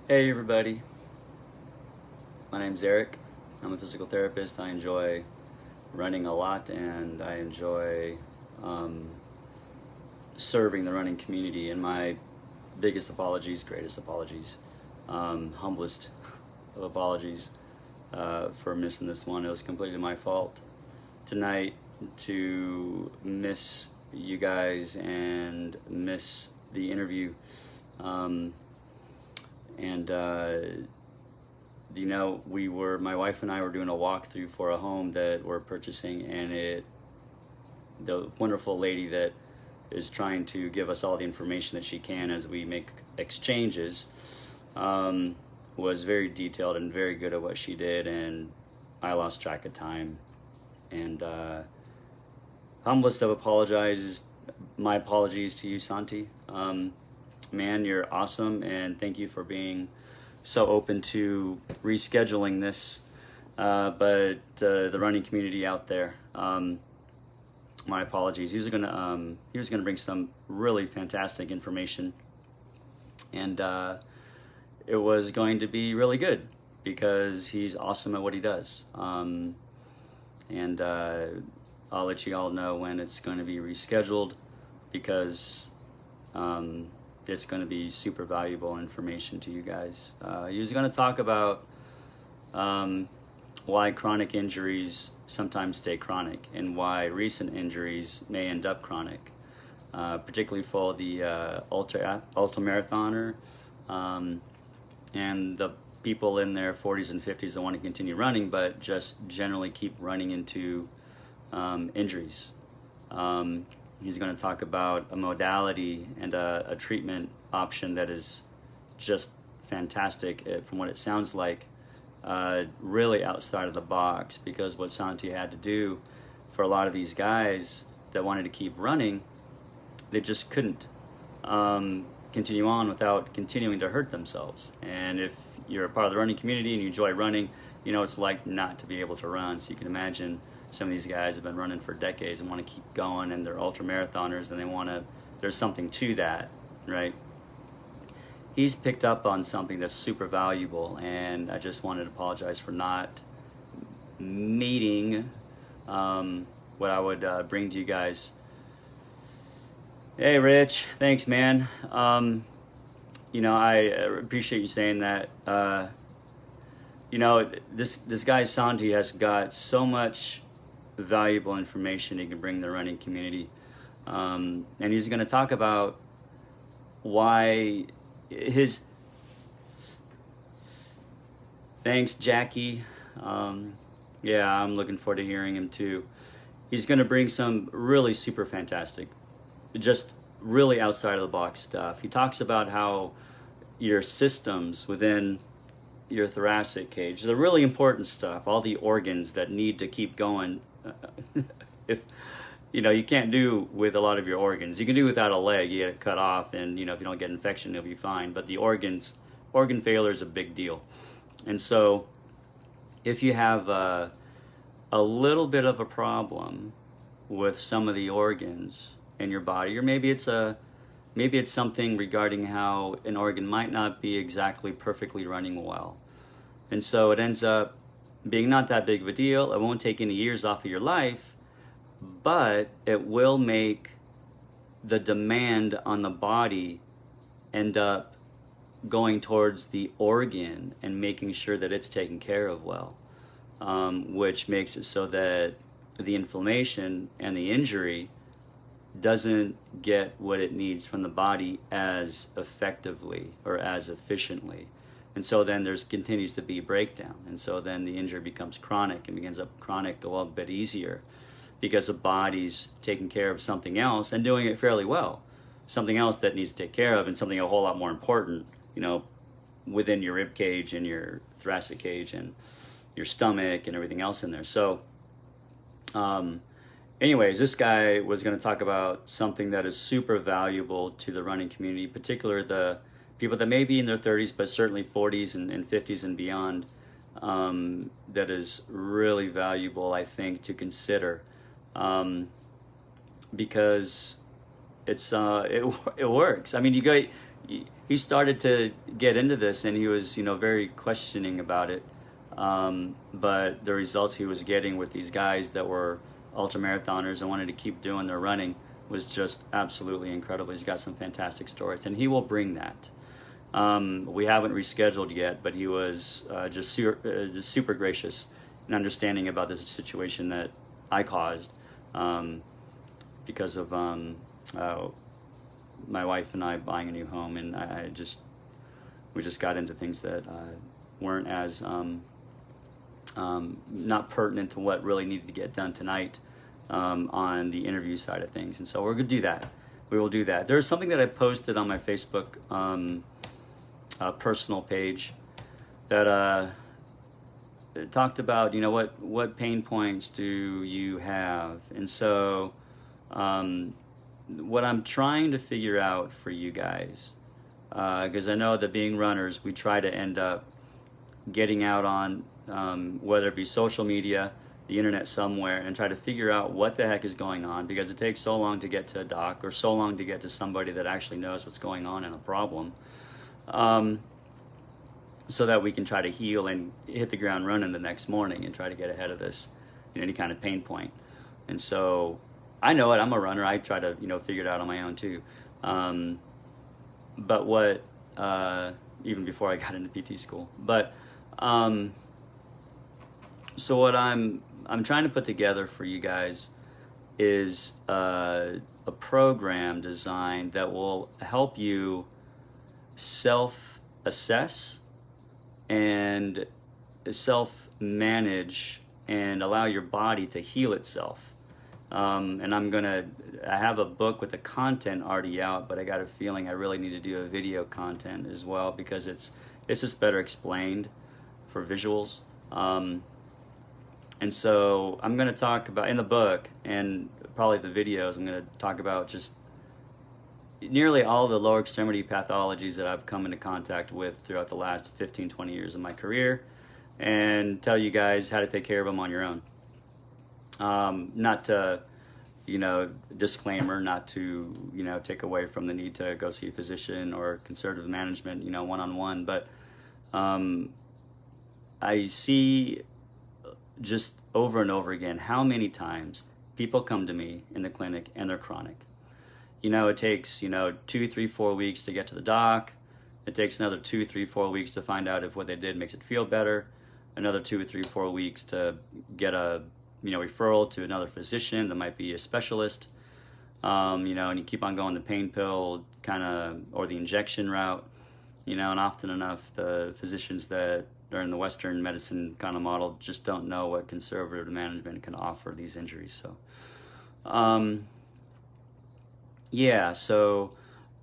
Hey everybody, my name's Eric. I'm a physical therapist. I enjoy running a lot and I enjoy um, serving the running community. And my biggest apologies, greatest apologies, humblest of apologies for missing this one. It was completely my fault tonight to miss you guys and miss the interview. Um, and my wife and I were doing a walkthrough for a home that we're purchasing, and the wonderful lady that is trying to give us all the information that she can as we make exchanges, was very detailed and very good at what she did, and I lost track of time. And humblest of apologizes, my apologies to you, Santi. Man, you're awesome, and thank you for being so open to rescheduling this. But the running community out there, my apologies. He was gonna bring some really fantastic information, and it was going to be really good because he's awesome at what he does. And I'll let you all know when it's going to be rescheduled because it's going to be super valuable information to you guys. He was going to talk about why chronic injuries sometimes stay chronic and why recent injuries may end up chronic, particularly for the ultramarathoner and the people in their 40s and 50s that want to continue running but just generally keep running into injuries. He's going to talk about a modality and a treatment option that is just fantastic from what it sounds like, really outside of the box, because what Santi had to do for a lot of these guys that wanted to keep running, they just couldn't continue on without continuing to hurt themselves. And if you're a part of the running community and you enjoy running, you know it's like not to be able to run. So you can imagine some of these guys have been running for decades and want to keep going, and they're ultra marathoners, and there's something to that, right? He's picked up on something that's super valuable, and I just wanted to apologize for not meeting what I would bring to you guys. Hey Rich, thanks man. I appreciate you saying that. This guy Santi has got so much valuable information he can bring the running community, and he's going to talk about why his thanks Jackie. Yeah, I'm looking forward to hearing him too. He's going to bring some really super fantastic, just really outside of the box stuff. He talks about how your systems within your thoracic cage, the really important stuff, all the organs that need to keep going. If you can't do with a lot of your organs. You can do without a leg, you get it cut off, and if you don't get infection, you'll be fine. But the organ failure is a big deal. And so if you have a little bit of a problem with some of the organs in your body, or maybe it's something regarding how an organ might not be exactly perfectly running well, and so it ends up being not that big of a deal. It won't take any years off of your life, but it will make the demand on the body end up going towards the organ and making sure that it's taken care of well, which makes it so that the inflammation and the injury doesn't get what it needs from the body as effectively or as efficiently. And so then there's continues to be breakdown. And so then the injury becomes chronic and begins up chronic a little bit easier because the body's taking care of something else and doing it fairly well. Something else that needs to take care of, and something a whole lot more important, within your rib cage and your thoracic cage and your stomach and everything else in there. So anyways, this guy was going to talk about something that is super valuable to the running community, particularly the people that may be in their 30s, but certainly 40s and 50s and beyond. That is really valuable, I think, to consider, because it works. I mean, he started to get into this, and he was, very questioning about it. But the results he was getting with these guys that were ultramarathoners and wanted to keep doing their running was just absolutely incredible. He's got some fantastic stories, and he will bring that. We haven't rescheduled yet, but he was just super gracious and understanding about this situation that I caused because of my wife and I buying a new home, and we just got into things that weren't as not pertinent to what really needed to get done tonight on the interview side of things. And so we're going to do that. We will do that. There's something that I posted on my Facebook personal page that it talked about, what pain points do you have? And so what I'm trying to figure out for you guys, because I know that being runners, we try to end up getting out on whether it be social media, the internet somewhere, and try to figure out what the heck is going on, because it takes so long to get to a doc or so long to get to somebody that actually knows what's going on in a problem, so that we can try to heal and hit the ground running the next morning and try to get ahead of this, any kind of pain point. And so I know it. I'm a runner. I try to, figure it out on my own too. But what, even before I got into PT school, but, so what I'm trying to put together for you guys is a program designed that will help you self-assess and self-manage and allow your body to heal itself. And I have a book with the content already out, but I got a feeling I really need to do a video content as well, because it's just better explained for visuals. And so I'm going to talk about, in the book and probably the videos, I'm going to talk about just nearly all the lower extremity pathologies that I've come into contact with throughout the last 15, 20 years of my career, and tell you guys how to take care of them on your own. Not to, disclaimer, not to, take away from the need to go see a physician or conservative management, one-on-one, but I see just over and over again how many times people come to me in the clinic and they're chronic. It takes, 2, 3, 4 weeks to get to the doc. It takes another 2, 3, 4 weeks to find out if what they did makes it feel better. Another 2 or 3, 4 weeks to get a, referral to another physician that might be a specialist. And you keep on going the pain pill or the injection route, and often enough the physicians that are in the Western medicine kind of model just don't know what conservative management can offer these injuries. So, so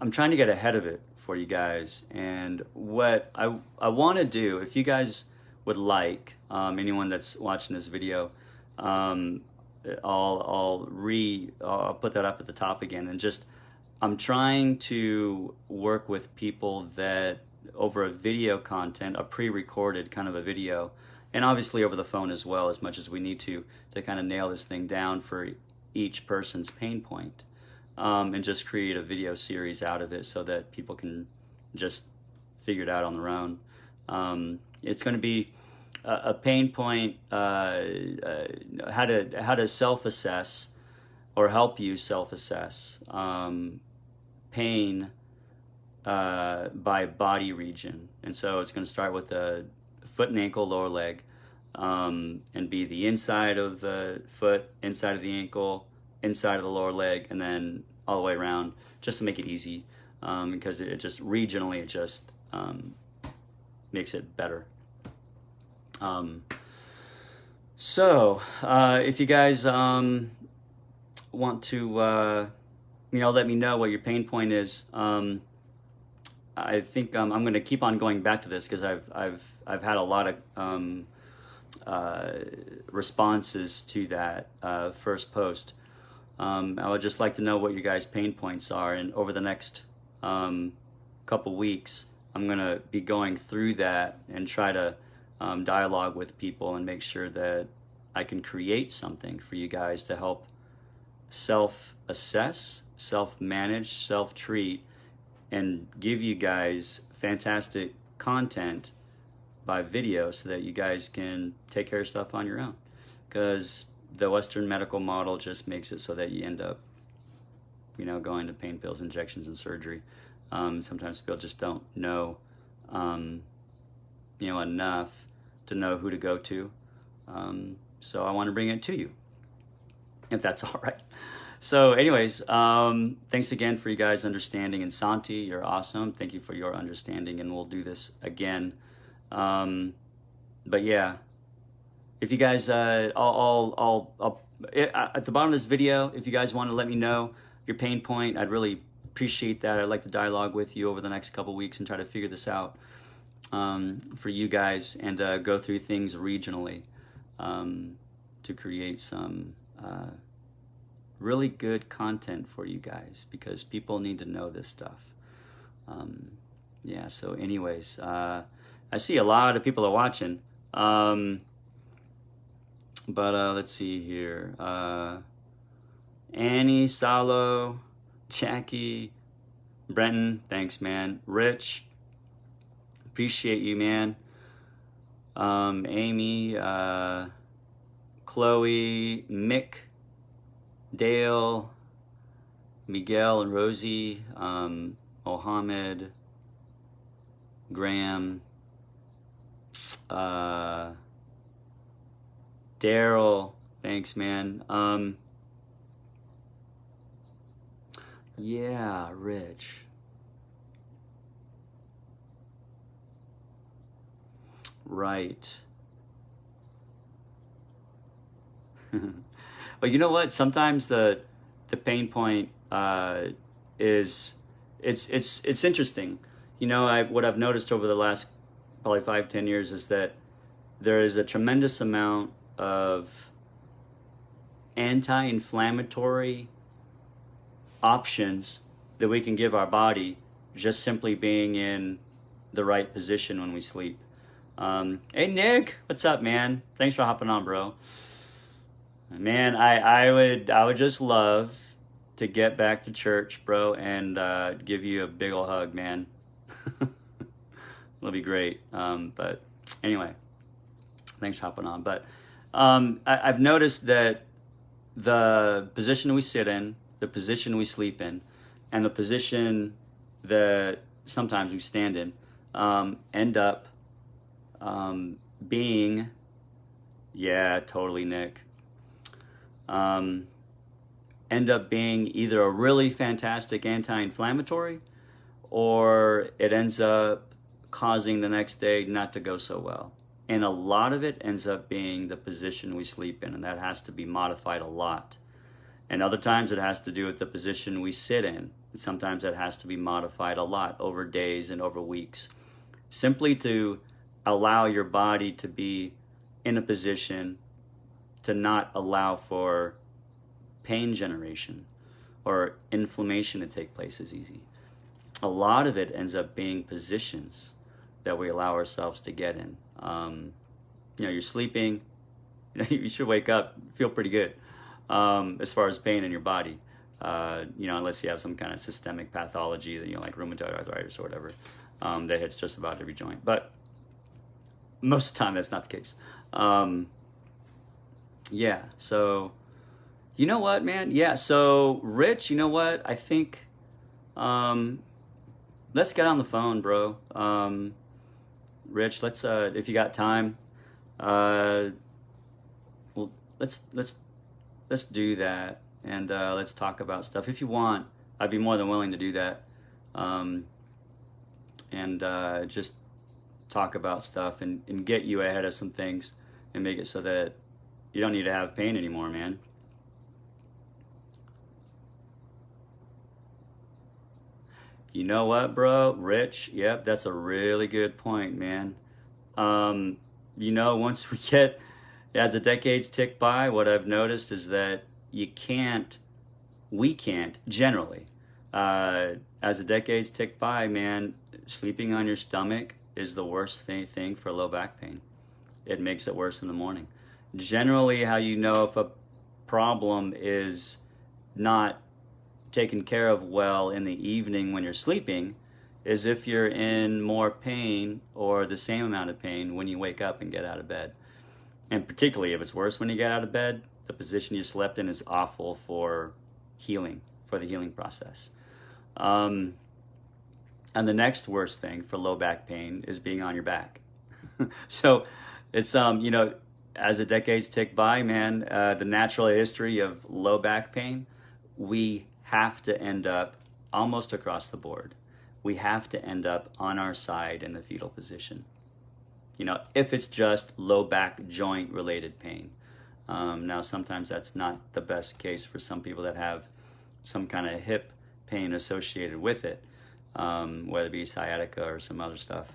I'm trying to get ahead of it for you guys. And what I want to do, if you guys would like, anyone that's watching this video, I'll put that up at the top again. And I'm trying to work with people that over a video content, a pre-recorded kind of a video, and obviously over the phone as well, as much as we need to kind of nail this thing down for each person's pain point, and just create a video series out of it so that people can just figure it out on their own. It's going to be a pain point, how to self-assess or help you self-assess pain by body region. And so it's going to start with the foot and ankle, lower leg, and be the inside of the foot, inside of the ankle, inside of the lower leg, and then all the way around, just to make it easy, because it just regionally, it just makes it better. So if you guys want to let me know what your pain point is, I think I'm going to keep on going back to this, because I've had a lot of responses to that first post. I would just like to know what your guys' pain points are, and over the next couple weeks, I'm going to be going through that and try to dialogue with people and make sure that I can create something for you guys to help self-assess self-manage, self-treat, and give you guys fantastic content by video so that you guys can take care of stuff on your own. Because the Western medical model just makes it so that you end up, you know, going to pain pills, injections, and surgery. Sometimes people just don't know, you know, enough to know who to go to. So I want to bring it to you, if that's all right. So anyways, thanks again for you guys understanding. And Santi, you're awesome. Thank you for your understanding, and we'll do this again. But yeah, if you guys, at the bottom of this video, if you guys want to let me know your pain point, I'd really appreciate that. I'd like to dialogue with you over the next couple weeks and try to figure this out for you guys, and go through things regionally to create some really good content for you guys, because people need to know this stuff. Yeah, so anyways, I see a lot of people are watching. But let's see here. Annie, Salo, Jackie, Brenton, thanks, man. Rich, appreciate you, man. Amy, Chloe, Mick, Dale, Miguel and Rosie, Mohammed, Graham, Daryl, thanks, man. Yeah, Rich. Right. Well, you know what? Sometimes the pain point is it's interesting. You know, what I've noticed over the last probably 5-10 years is that there is a tremendous amount of anti-inflammatory options that we can give our body just simply being in the right position when we sleep. Hey Nick, what's up, man? Thanks for hopping on, bro. Man, I would just love to get back to church, bro, and give you a big ol' hug, man. It'll be great. But anyway, thanks for hopping on. But I've noticed that the position we sit in, the position we sleep in, and the position that sometimes we stand in end up being, yeah, totally, Nick, end up being either a really fantastic anti-inflammatory, or it ends up causing the next day not to go so well. And a lot of it ends up being the position we sleep in, and that has to be modified a lot. And other times it has to do with the position we sit in. And sometimes it has to be modified a lot over days and over weeks, simply to allow your body to be in a position to not allow for pain generation or inflammation to take place as easy. A lot of it ends up being positions that we allow ourselves to get in. You know, you're sleeping, you know, you should wake up, feel pretty good as far as pain in your body. You know, unless you have some kind of systemic pathology that, you know, like rheumatoid arthritis or whatever, that hits just about every joint. But most of the time, that's not the case. Yeah, so, you know what, man? Yeah, so, Rich, you know what? I think, let's get on the phone, bro. Rich, let's, if you got time, well, let's do that, and let's talk about stuff. If you want, I'd be more than willing to do that, and just talk about stuff and get you ahead of some things and make it so that you don't need to have pain anymore, man. You know what, bro? Rich, yep, that's a really good point, man. You know, once as the decades tick by, what I've noticed is that we can't, generally, as the decades tick by, man, sleeping on your stomach is the worst thing for low back pain. It makes it worse in the morning. Generally, how you know if a problem is not taken care of well in the evening when you're sleeping is if you're in more pain or the same amount of pain when you wake up and get out of bed. And particularly if it's worse when you get out of bed, the position you slept in is awful for healing, for the healing process. And the next worst thing for low back pain is being on your back. So it's, as the decades tick by, man, the natural history of low back pain, we have to end up almost across the board. We have to end up on our side in the fetal position. If it's just low back joint related pain. Now, sometimes that's not the best case for some people that have some kind of hip pain associated with it, whether it be sciatica or some other stuff.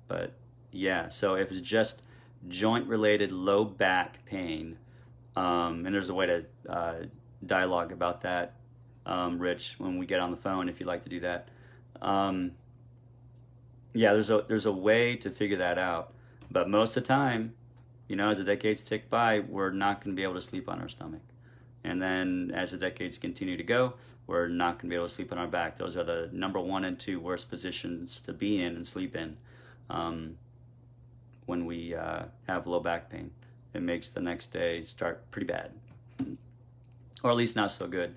But yeah, so if it's just joint related low back pain, and there's a way to dialogue about that, Rich, when we get on the phone, if you'd like to do that. Yeah, there's a way to figure that out, but most of the time, as the decades tick by, we're not going to be able to sleep on our stomach, and then as the decades continue to go, we're not going to be able to sleep on our back. Those are the number 1 and 2 worst positions to be in and sleep in when we have low back pain. It makes the next day start pretty bad, or at least not so good.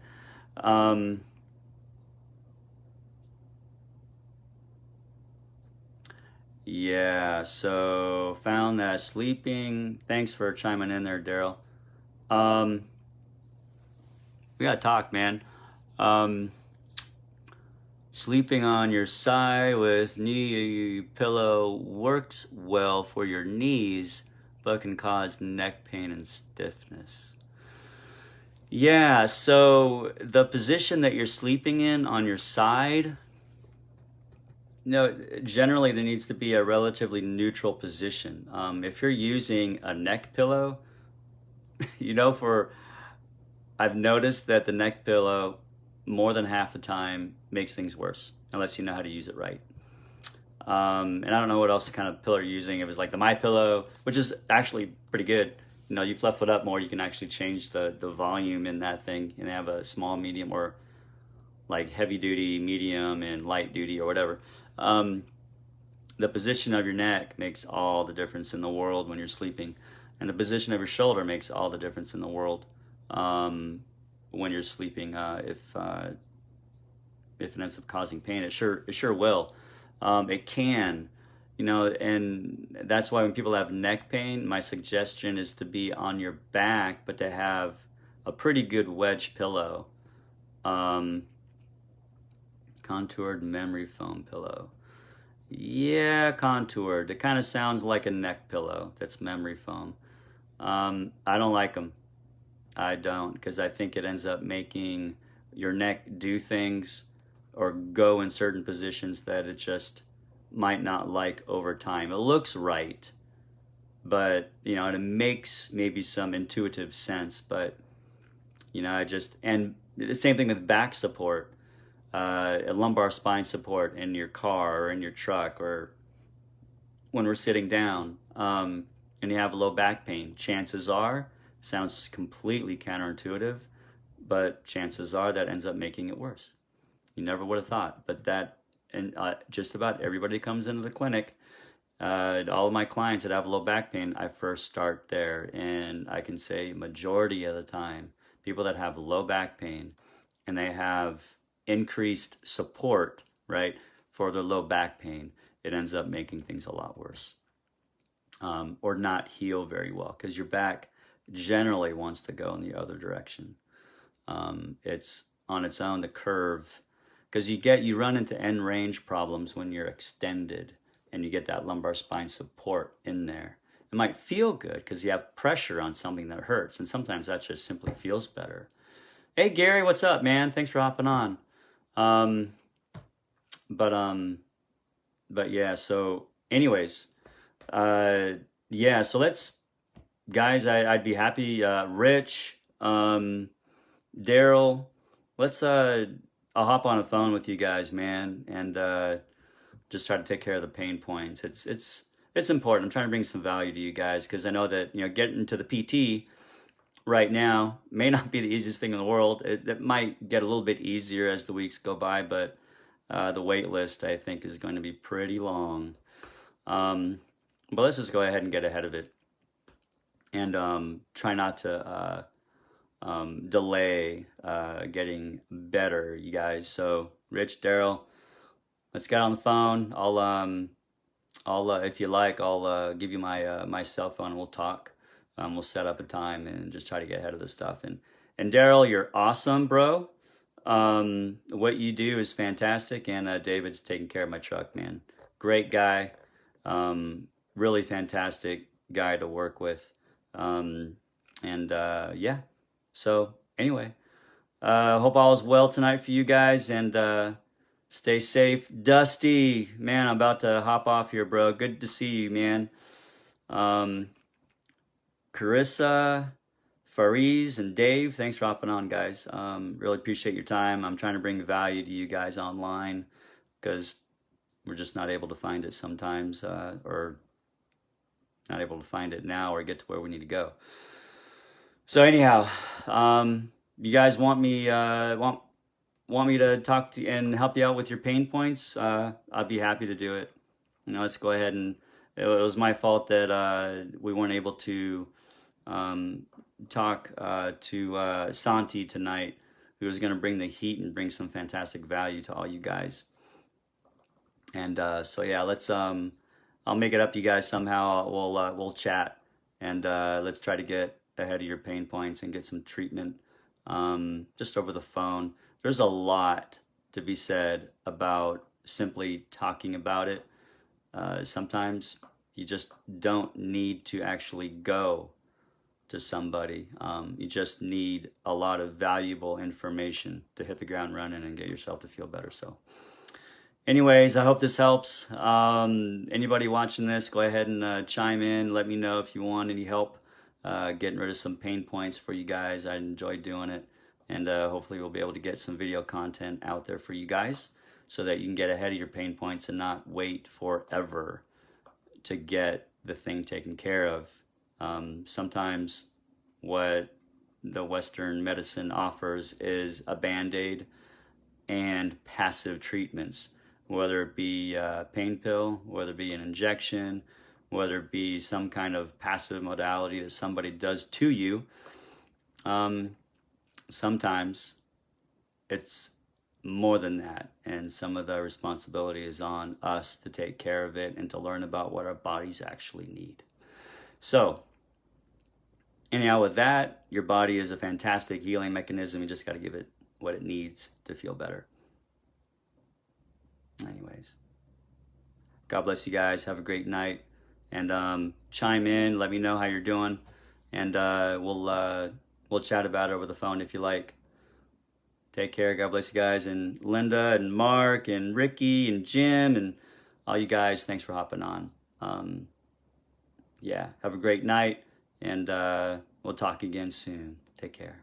Yeah, so found that sleeping. Thanks for chiming in there, Daryl. We gotta talk, man. Sleeping on your side with knee pillow works well for your knees, but can cause neck pain and stiffness. Yeah, so the position that you're sleeping in on your side, generally there needs to be a relatively neutral position. If you're using a neck pillow, I've noticed that the neck pillow more than half the time makes things worse, unless you know how to use it right. And I don't know what else kind of pillow you're using. If it's like the My Pillow, which is actually pretty good. You fluff it up more, you can actually change the volume in that thing, and they have a small, medium, or like heavy duty, medium, and light duty, or whatever. The position of your neck makes all the difference in the world when you're sleeping, and the position of your shoulder makes all the difference in the world when you're sleeping. If it ends up causing pain, it sure will. It can, and that's why when people have neck pain, my suggestion is to be on your back, but to have a pretty good wedge pillow. Contoured memory foam pillow. Yeah, contoured. It kind of sounds like a neck pillow that's memory foam. I don't like them. I don't, because I think it ends up making your neck do things or go in certain positions that it just might not like over time. It looks right, but and it makes maybe some intuitive sense, but and the same thing with back support, a lumbar spine support in your car or in your truck, or when we're sitting down, and you have low back pain, chances are, sounds completely counterintuitive, but chances are that ends up making it worse. You never would have thought, but that, and just about everybody comes into the clinic, all of my clients that have low back pain, I first start there, and I can say majority of the time, people that have low back pain and they have increased support, right, for their low back pain, it ends up making things a lot worse, or not heal very well, because your back generally wants to go in the other direction. It's on its own, the curve, because you run into end range problems when you're extended and you get that lumbar spine support in there. It might feel good because you have pressure on something that hurts, and sometimes that just simply feels better. Hey Gary, what's up, man? Thanks for hopping on. But yeah, so anyways, yeah, so let's, guys, I'd be happy, Rich, Daryl, let's, I'll hop on a phone with you guys, man, and just try to take care of the pain points. It's important. I'm trying to bring some value to you guys, because I know that, getting to the PT, right now may not be the easiest thing in the world. It might get a little bit easier as the weeks go by, but the wait list, I think, is going to be pretty long. Um, but let's just go ahead and get ahead of it and try not to delay getting better, you guys. So, Rich, Daryl, let's get on the phone. I'll if you like, I'll give you my cell phone and we'll talk. We'll set up a time and just try to get ahead of this stuff. And Daryl, you're awesome, bro. What you do is fantastic, and David's taking care of my truck, man. Great guy, really fantastic guy to work with, and yeah. So anyway, hope all is well tonight for you guys, and stay safe. Dusty, man, I'm about to hop off here, bro. Good to see you, man. Carissa, Fariz, and Dave, thanks for hopping on, guys. Really appreciate your time. I'm trying to bring value to you guys online because we're just not able to find it sometimes, or not able to find it now or get to where we need to go. So anyhow, you guys want me to talk to you and help you out with your pain points? I'd be happy to do it. You know, let's go ahead, and it was my fault that we weren't able to talk to Santi tonight, who was going to bring the heat and bring some fantastic value to all you guys. And so yeah, let's I'll make it up to you guys somehow. We'll chat, and let's try to get ahead of your pain points and get some treatment just over the phone. There's a lot to be said about simply talking about it. Sometimes you just don't need to actually go to somebody. You just need a lot of valuable information to hit the ground running and get yourself to feel better. So anyways, I hope this helps. Anybody watching this, go ahead and chime in. Let me know if you want any help getting rid of some pain points for you guys. I enjoy doing it. And hopefully we'll be able to get some video content out there for you guys so that you can get ahead of your pain points and not wait forever to get the thing taken care of. Sometimes what the Western medicine offers is a Band-Aid and passive treatments, whether it be a pain pill, whether it be an injection, whether it be some kind of passive modality that somebody does to you. Sometimes it's more than that, and some of the responsibility is on us to take care of it and to learn about what our bodies actually need. So anyhow, with that, your body is a fantastic healing mechanism. You just got to give it what it needs to feel better. Anyways, God bless you guys. Have a great night, and chime in. Let me know how you're doing, and we'll chat about it over the phone if you like. Take care. God bless you guys. And Linda and Mark and Ricky and Jim and all you guys, thanks for hopping on. Yeah, have a great night, and we'll talk again soon. Take care.